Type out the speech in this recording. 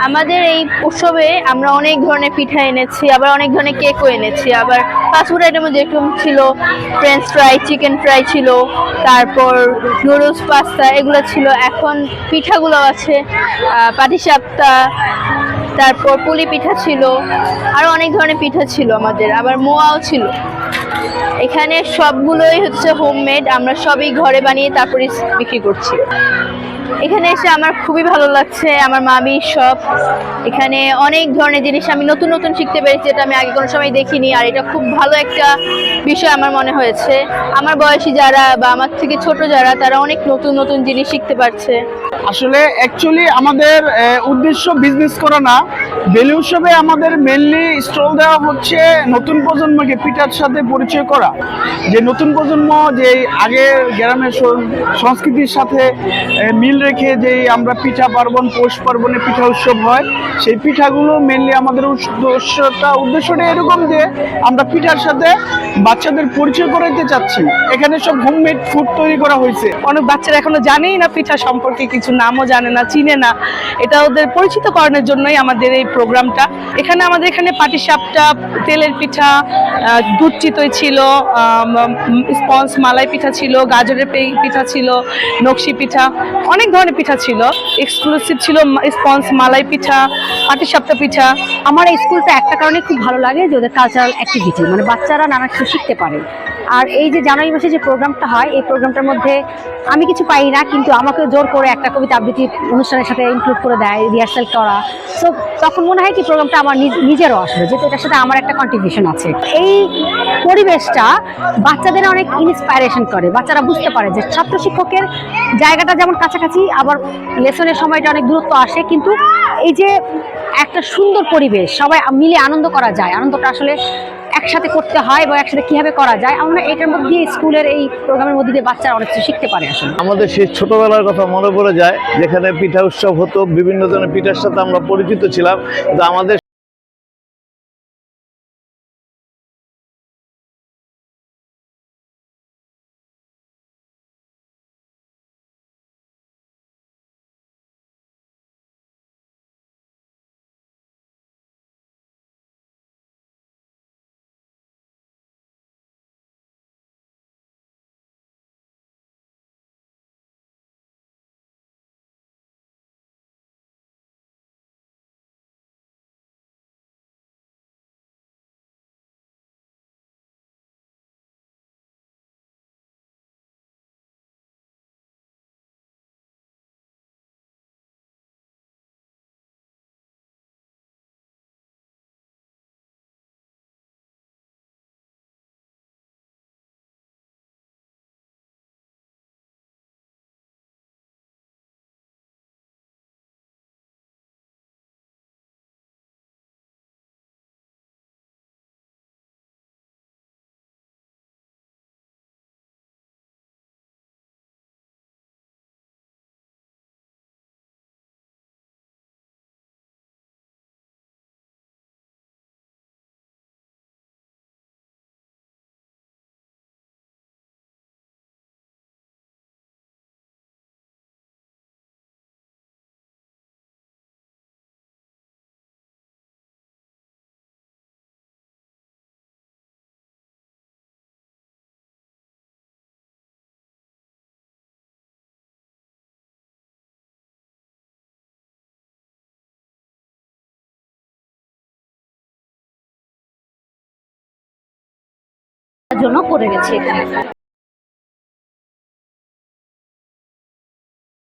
আমাদের এই উৎসবে আমরা অনেক ধরনের পিঠা এনেছি, আবার অনেক ধরনের কেকও এনেছি। আবার ফাস্টফুড আইটেমে যেরকম ছিল ফ্রেঞ্চ ফ্রাই, চিকেন ফ্রাই ছিল, তারপর নুডলস, পাস্তা এগুলো ছিল। এখন পিঠাগুলো আছে পাটিসাপটা, তারপর পুলি পিঠা ছিল, আরো অনেক ধরনের পিঠা ছিল আমাদের, আবার মোয়াও ছিল। এখানে সবগুলোই হচ্ছে হোমমেড, আমরা সবই ঘরে বানিয়ে তারপরে বিক্রি করছি। এখানে এসে আমার খুবই ভালো লাগছে, আমার মামি সব এখানে অনেক ধরনের জিনিস আমি নতুন নতুন শিখতে পেরেছি, যেটা আমি আগে কোনো সময় দেখিনি। আর এটা খুব ভালো একটা বিষয় আমার মনে হয়েছে। আমার বয়সী যারা বা আমার থেকে ছোট যারা, তারা অনেক নতুন নতুন জিনিস শিখতে পারছে। আসলে অ্যাকচুয়ালি আমাদের উদ্দেশ্য বিজনেস করা না। বেলি উৎসবে আমাদের মেনলি স্টল দেওয়া হচ্ছে নতুন প্রজন্মকে পিঠার সাথে পরিচয় করা, যে নতুন প্রজন্ম যে আগের গ্রামের সংস্কৃতির সাথে মিল রেখে যে আমরা পিঠা পার্বণ, পৌষ পার্বণে পিঠা উৎসব হয়, সেই পিঠাগুলো মেনলি আমাদের উদ্দেশ্যটা এরকম যে আমরা পিঠার সাথে বাচ্চাদের পরিচয় করাইতে চাচ্ছি। এখানে সব হোমমেড ফুড তৈরি করা হয়েছে। অনেক বাচ্চারা এখনো জানেই না পিঠা সম্পর্কে, কিছু নামও জানে না, চিনে না। এটা ওদের পরিচিত করানোর জন্যই আমাদের এই প্রোগ্রামটা। আমাদের এখানে পাটিসাপটা, তেলের পিঠা, দুধ চিতই ছিল, স্পঞ্জ মালাই পিঠা ছিল, গাজরের পিঠা ছিল, নকশি পিঠা, অনেক ধরনের পিঠা ছিল। এক্সক্লুসিভ ছিল স্পঞ্জ মালাই পিঠা, পাটিসাপটা পিঠা। আমার এই স্কুলটা একটা কারণে খুব ভালো লাগে যে ওদের কালচারাল অ্যাক্টিভিটি, মানে বাচ্চারা নানা কিছু শিখতে পারে। আর এই যে জানুয়ারি মাসে যে প্রোগ্রামটা হয়, এই প্রোগ্রামটার মধ্যে আমি কিছু পাই না, কিন্তু আমাকে জোর করে একটা কবিতা আবৃত্তি অনুষ্ঠানের সাথে ইনক্লুড করে দেয়, রিহার্সাল করা। সো তখন মনে হয় কি প্রোগ্রামটা আমার নিজেরও আসলে, যেহেতু এটার সাথে আমার একটা কন্ট্রিবিউশন আছে। এই পরিবেশটা বাচ্চাদের অনেক ইন্সপাইরেশন করে, বাচ্চারা বুঝতে পারে যে ছাত্র শিক্ষকের জায়গাটা যেমন কাছাকাছি, আবার লেসনের সময়টা অনেক দূরত্ব আসে, কিন্তু এই যে একটা সুন্দর পরিবেশ, সবাই মিলে আনন্দ করা যায়, আনন্দটা আসলে একসাথে করতে হয় এবং একসাথে কিভাবে করা যায়, আমরা এটার মধ্যে দিয়ে স্কুলের এই প্রোগ্রামের মধ্যে দিয়ে বাচ্চারা অনেক কিছু শিখতে পারে। আসলে আমাদের সেই ছোটবেলার কথা মনে পড়ে যায়, যেখানে পিঠা উৎসব হতো, বিভিন্ন ধরনের পিঠার সাথে আমরা পরিচিত ছিলাম। কিন্তু আমাদের জন্য করে গেছে এখানে।